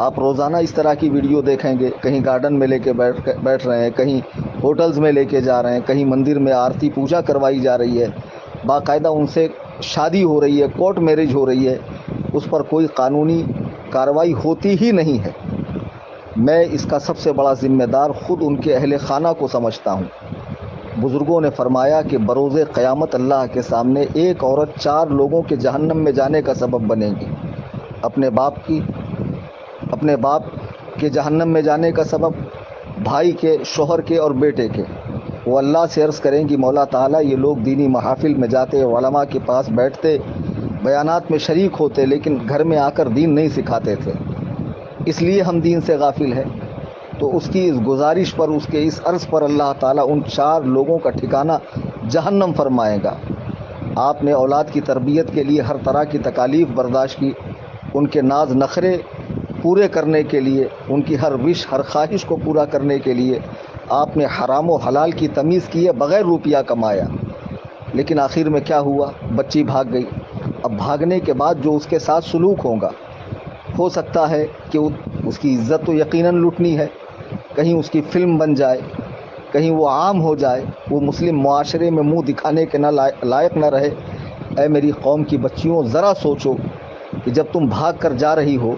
آپ روزانہ اس طرح کی ویڈیو دیکھیں گے، کہیں گارڈن میں لے کے بیٹھ رہے ہیں، کہیں ہوٹلز میں لے کے جا رہے ہیں، کہیں مندر میں آرتی پوجا کروائی جا رہی ہے، باقاعدہ ان سے شادی ہو رہی ہے، کورٹ میرج ہو رہی ہے، اس پر کوئی قانونی کارروائی ہوتی ہی نہیں ہے۔ میں اس کا سب سے بڑا ذمہ دار خود ان کے اہل خانہ کو سمجھتا ہوں۔ بزرگوں نے فرمایا کہ بروز قیامت اللہ کے سامنے ایک عورت 4 لوگوں کے جہنم میں جانے کا سبب بنے گی۔ اپنے باپ کے جہنم میں جانے کا سبب، بھائی کے، شوہر کے اور بیٹے کے۔ وہ اللہ سے عرض کریں گی مولا تعالیٰ یہ لوگ دینی محافل میں جاتے، علماء کے پاس بیٹھتے، بیانات میں شریک ہوتے، لیکن گھر میں آ کر دین نہیں سکھاتے تھے، اس لیے ہم دین سے غافل ہیں۔ تو اس کی اس گزارش پر، اس کے اس عرض پر اللہ تعالیٰ ان 4 لوگوں کا ٹھکانہ جہنم فرمائے گا۔ آپ نے اولاد کی تربیت کے لیے ہر طرح کی تکالیف برداشت کی، ان کے ناز نخرے پورے کرنے کے لیے، ان کی ہر وش، ہر خواہش کو پورا کرنے کے لیے آپ نے حرام و حلال کی تمیز کی ہے، بغیر روپیہ کمایا۔ لیکن آخر میں کیا ہوا؟ بچی بھاگ گئی۔ اب بھاگنے کے بعد جو اس کے ساتھ سلوک ہوگا، ہو سکتا ہے کہ اس کی عزت تو یقیناً لٹنی ہے، کہیں اس کی فلم بن جائے، کہیں وہ عام ہو جائے، وہ مسلم معاشرے میں منہ دکھانے کے لائق نہ رہے۔ اے میری قوم کی بچیوں، ذرا سوچو کہ جب تم بھاگ کر جا رہی ہو،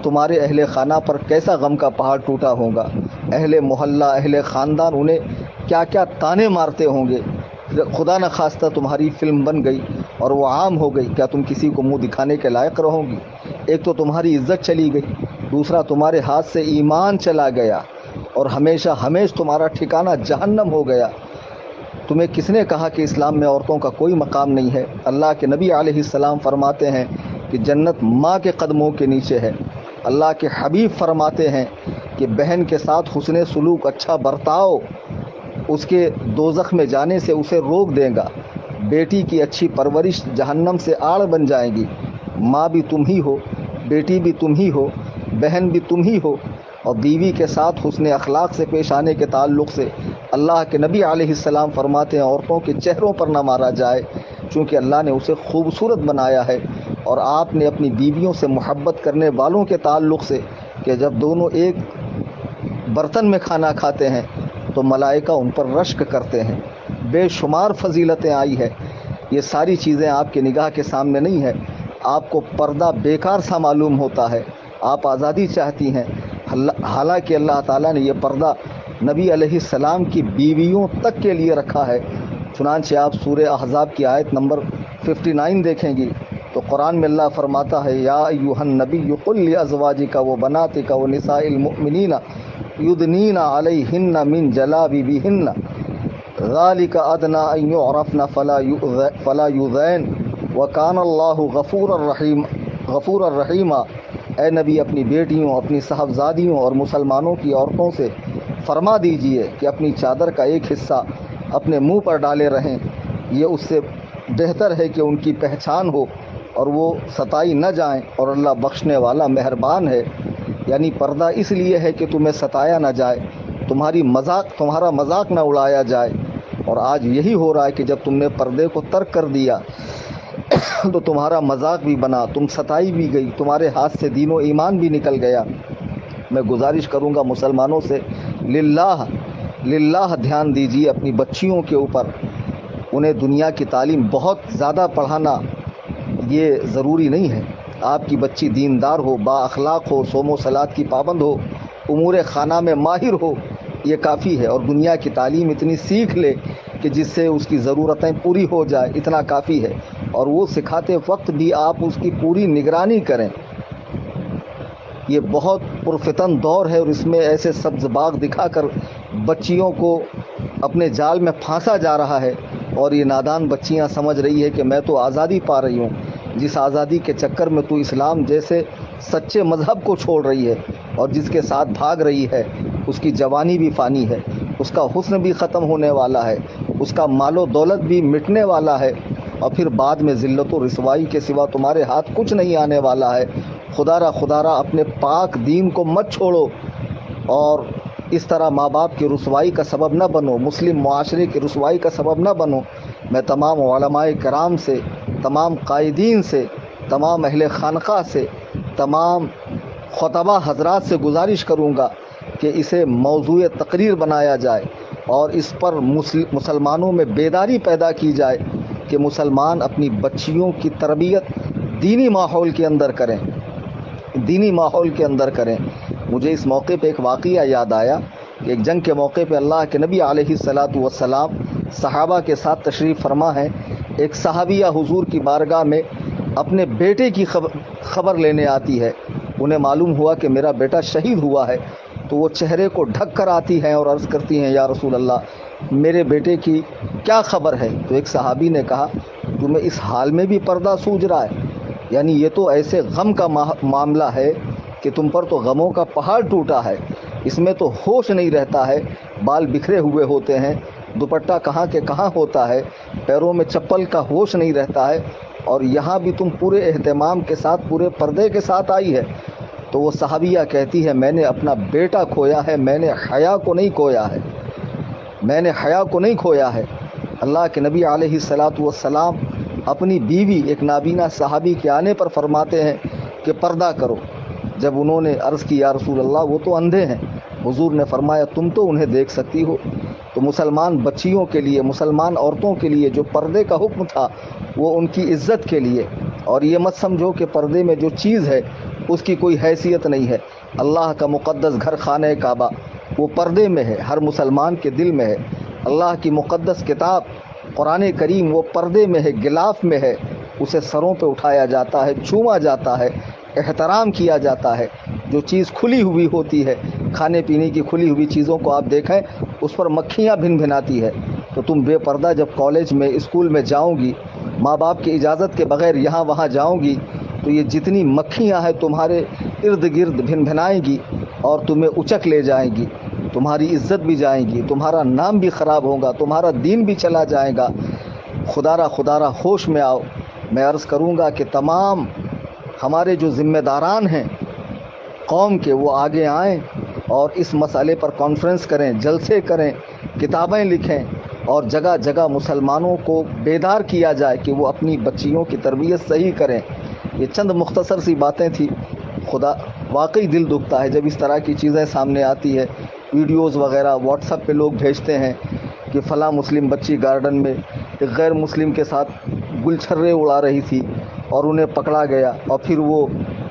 تمہارے اہل خانہ پر کیسا غم کا پہاڑ ٹوٹا ہوگا، اہل محلہ، اہل خاندان انہیں کیا کیا تانے مارتے ہوں گے۔ خدا نہ خواستہ تمہاری فلم بن گئی اور وہ عام ہو گئی، کیا تم کسی کو منہ دکھانے کے لائق رہو گی؟ ایک تو تمہاری عزت چلی گئی، دوسرا تمہارے ہاتھ سے ایمان چلا گیا، اور ہمیشہ تمہارا ٹھکانہ جہنم ہو گیا۔ تمہیں کس نے کہا کہ اسلام میں عورتوں کا کوئی مقام نہیں ہے؟ اللہ کے نبی علیہ السلام فرماتے ہیں کہ جنت ماں کے قدموں کے نیچے ہے۔ اللہ کے حبیب فرماتے ہیں کہ بہن کے ساتھ حسن سلوک، اچھا برتاؤ اس کے دوزخ میں جانے سے اسے روک دے گا۔ بیٹی کی اچھی پرورش جہنم سے آڑ بن جائے گی۔ ماں بھی تم ہی ہو، بیٹی بھی تم ہی ہو، بہن بھی تم ہی ہو۔ اور بیوی کے ساتھ حسن اخلاق سے پیش آنے کے تعلق سے اللہ کے نبی علیہ السلام فرماتے ہیں عورتوں کے چہروں پر نہ مارا جائے، چونکہ اللہ نے اسے خوبصورت بنایا ہے۔ اور آپ نے اپنی بیویوں سے محبت کرنے والوں کے تعلق سے کہ جب دونوں ایک برتن میں کھانا کھاتے ہیں تو ملائکہ ان پر رشک کرتے ہیں۔ بے شمار فضیلتیں آئی ہے۔ یہ ساری چیزیں آپ کے نگاہ کے سامنے نہیں ہے۔ آپ کو پردہ بیکار سا معلوم ہوتا ہے، آپ آزادی چاہتی ہیں، حالانکہ اللہ تعالیٰ نے یہ پردہ نبی علیہ السلام کی بیویوں تک کے لیے رکھا ہے۔ چنانچہ آپ سورہ احزاب کی آیت نمبر 59 دیکھیں گی تو قرآن میں اللہ فرماتا ہے یا ایھا النبی قل لازواجک وبناتک ونساء المؤمنین یدنین علیہن من جلابیبہن ذالک ادنی ان یعرفن فلا یؤذین وکان اللہ غفورا رحیما۔ اے نبی اپنی بیٹیوں، اپنی صاحبزادیوں اور مسلمانوں کی عورتوں سے فرما دیجئے کہ اپنی چادر کا ایک حصہ اپنے منہ پر ڈالے رہیں، یہ اس سے بہتر ہے کہ ان کی پہچان ہو اور وہ ستائی نہ جائیں، اور اللہ بخشنے والا مہربان ہے۔ یعنی پردہ اس لیے ہے کہ تمہیں ستایا نہ جائے، تمہارا مذاق نہ اڑایا جائے۔ اور آج یہی ہو رہا ہے کہ جب تم نے پردے کو ترک کر دیا تو تمہارا مذاق بھی بنا، تم ستائی بھی گئی، تمہارے ہاتھ سے دین و ایمان بھی نکل گیا۔ میں گزارش کروں گا مسلمانوں سے، للہ دھیان دیجیے اپنی بچیوں کے اوپر۔ انہیں دنیا کی تعلیم بہت زیادہ پڑھانا یہ ضروری نہیں ہے۔ آپ کی بچی دیندار ہو، با اخلاق ہو، صوم و صلات کی پابند ہو، امور خانہ میں ماہر ہو، یہ کافی ہے۔ اور دنیا کی تعلیم اتنی سیکھ لے کہ جس سے اس کی ضرورتیں پوری ہو جائے، اتنا کافی ہے۔ اور وہ سکھاتے وقت بھی آپ اس کی پوری نگرانی کریں۔ یہ بہت پرفتن دور ہے اور اس میں ایسے سبز باغ دکھا کر بچیوں کو اپنے جال میں پھانسا جا رہا ہے، اور یہ نادان بچیاں سمجھ رہی ہے کہ میں تو آزادی پا رہی ہوں۔ جس آزادی کے چکر میں تو اسلام جیسے سچے مذہب کو چھوڑ رہی ہے اور جس کے ساتھ بھاگ رہی ہے، اس کی جوانی بھی فانی ہے، اس کا حسن بھی ختم ہونے والا ہے، اس کا مال و دولت بھی مٹنے والا ہے، اور پھر بعد میں ذلت و رسوائی کے سوا تمہارے ہاتھ کچھ نہیں آنے والا ہے۔ خدا را اپنے پاک دین کو مت چھوڑو، اور اس طرح ماں باپ کی رسوائی کا سبب نہ بنو، مسلم معاشرے کی رسوائی کا سبب نہ بنو۔ میں تمام علماء کرام سے، تمام قائدین سے، تمام اہل خانقاہ سے، تمام خطبہ حضرات سے گزارش کروں گا کہ اسے موضوع تقریر بنایا جائے اور اس پر مسلمانوں میں بیداری پیدا کی جائے کہ مسلمان اپنی بچیوں کی تربیت دینی ماحول کے اندر کریں، دینی ماحول کے اندر کریں۔ مجھے اس موقع پہ ایک واقعہ یاد آیا کہ ایک جنگ کے موقع پہ اللہ کے نبی علیہ الصلاۃ والسلام صحابہ کے ساتھ تشریف فرما ہیں۔ ایک صحابیہ حضور کی بارگاہ میں اپنے بیٹے کی خبر لینے آتی ہے۔ انہیں معلوم ہوا کہ میرا بیٹا شہید ہوا ہے، تو وہ چہرے کو ڈھک کر آتی ہیں اور عرض کرتی ہیں یا رسول اللہ میرے بیٹے کی کیا خبر ہے؟ تو ایک صحابی نے کہا تمہیں اس حال میں بھی پردہ سوج رہا ہے؟ یعنی یہ تو ایسے غم کا معاملہ ہے کہ تم پر تو غموں کا پہاڑ ٹوٹا ہے، اس میں تو ہوش نہیں رہتا ہے، بال بکھرے ہوئے ہوتے ہیں، دوپٹہ کہاں کے کہاں ہوتا ہے، پیروں میں چپل کا ہوش نہیں رہتا ہے، اور یہاں بھی تم پورے اہتمام کے ساتھ پورے پردے کے ساتھ آئی ہے۔ تو وہ صحابیہ کہتی ہے میں نے اپنا بیٹا کھویا ہے، میں نے حیا کو نہیں کھویا ہے، میں نے حیا کو نہیں کھویا ہے۔ اللہ کے نبی علیہ الصلاۃ والسلام اپنی بیوی ایک نابینا صحابی کے آنے پر فرماتے ہیں کہ پردہ کرو۔ جب انہوں نے عرض کی یا رسول اللہ وہ تو اندھے ہیں، حضور نے فرمایا تم تو انہیں دیکھ سکتی ہو۔ تو مسلمان بچیوں کے لیے، مسلمان عورتوں کے لیے جو پردے کا حکم تھا وہ ان کی عزت کے لیے، اور یہ مت سمجھو کہ پردے میں جو چیز ہے اس کی کوئی حیثیت نہیں ہے۔ اللہ کا مقدس گھر خانہ کعبہ وہ پردے میں ہے، ہر مسلمان کے دل میں ہے۔ اللہ کی مقدس کتاب قرآن کریم وہ پردے میں ہے، غلاف میں ہے، اسے سروں پہ اٹھایا جاتا ہے، چوما جاتا ہے، احترام کیا جاتا ہے۔ جو چیز کھلی ہوئی ہوتی ہے، کھانے پینے کی کھلی ہوئی چیزوں کو آپ دیکھیں اس پر مکھیاں بھن بھناتی ہے، تو تم بے پردہ جب کالج میں اسکول میں جاؤ گی، ماں باپ کی اجازت کے بغیر یہاں وہاں جاؤ گی، تو یہ جتنی مکھیاں ہیں تمہارے ارد گرد بھن بھنائیں گی اور تمہیں اچک لے جائیں گی، تمہاری عزت بھی جائیں گی، تمہارا نام بھی خراب ہوگا، تمہارا دین بھی چلا جائے گا۔ خدا را ہوش میں آؤ۔ میں عرض کروں گا کہ تمام ہمارے جو ذمہ داران ہیں قوم کے وہ آگے آئیں اور اس مسئلے پر کانفرنس کریں، جلسے کریں، کتابیں لکھیں، اور جگہ جگہ مسلمانوں کو بیدار کیا جائے کہ وہ اپنی بچیوں کی تربیت صحیح کریں۔ یہ چند مختصر سی باتیں تھی۔ خدا واقعی دل دکھتا ہے جب اس طرح کی چیزیں سامنے آتی ہے۔ ویڈیوز وغیرہ واٹس ایپ پہ لوگ بھیجتے ہیں کہ فلاں مسلم بچی گارڈن میں ایک غیر مسلم کے ساتھ گل چھرے اڑا رہی تھی اور انہیں پکڑا گیا، اور پھر وہ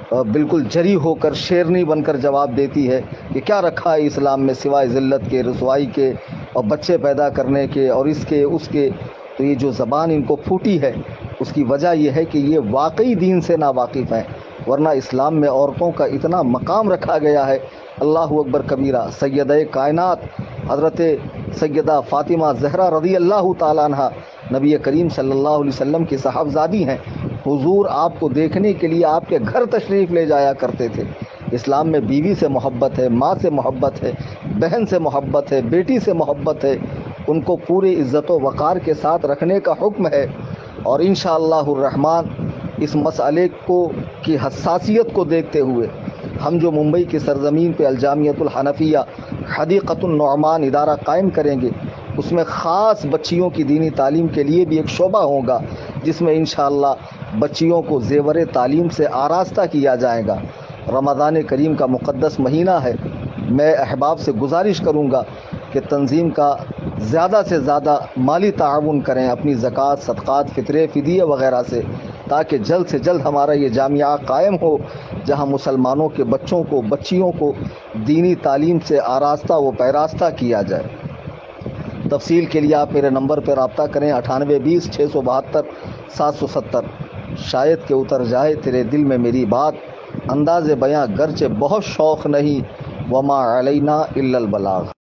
بالکل جری ہو کر شیرنی بن کر جواب دیتی ہے کہ کیا رکھا ہے اسلام میں سوائے ذلت کے، رسوائی کے، اور بچے پیدا کرنے کے، اور اس کے اس کے۔ تو یہ جو زبان ان کو پھوٹی ہے اس کی وجہ یہ ہے کہ یہ واقعی دین سے ناواقف ہیں، ورنہ اسلام میں عورتوں کا اتنا مقام رکھا گیا ہے۔ اللہ اکبر کبیرہ۔ سیدہ کائنات حضرت سیدہ فاطمہ زہرا رضی اللہ تعالیٰ عنہ نبی کریم صلی اللہ علیہ وسلم کی صاحبزادی ہیں۔ حضور آپ کو دیکھنے کے لیے آپ کے گھر تشریف لے جایا کرتے تھے۔ اسلام میں بیوی سے محبت ہے، ماں سے محبت ہے، بہن سے محبت ہے، بیٹی سے محبت ہے، ان کو پورے عزت و وقار کے ساتھ رکھنے کا حکم ہے۔ اور انشاءاللہ الرحمن اس مسئلے کی حساسیت کو دیکھتے ہوئے ہم جو ممبئی کی سرزمین پہ الجامعۃ الحنفیہ حدیقۃ النعمان ادارہ قائم کریں گے، اس میں خاص بچیوں کی دینی تعلیم کے لیے بھی ایک شعبہ ہوگا، جس میں انشاءاللہ بچیوں کو زیور تعلیم سے آراستہ کیا جائے گا۔ رمضان کریم کا مقدس مہینہ ہے، میں احباب سے گزارش کروں گا کہ تنظیم کا زیادہ سے زیادہ مالی تعاون کریں اپنی زکوٰۃ، صدقات، فطرے، فدیے وغیرہ سے، تاکہ جلد سے جلد ہمارا یہ جامعہ قائم ہو جہاں مسلمانوں کے بچوں کو، بچیوں کو دینی تعلیم سے آراستہ و پیراستہ کیا جائے۔ تفصیل کے لیے آپ میرے نمبر پر رابطہ کریں 9820 672 770۔ شاید کہ اتر جائے تیرے دل میں میری بات، انداز بیاں گرچہ بہت شوق نہیں، وما علینا الا البلاغ۔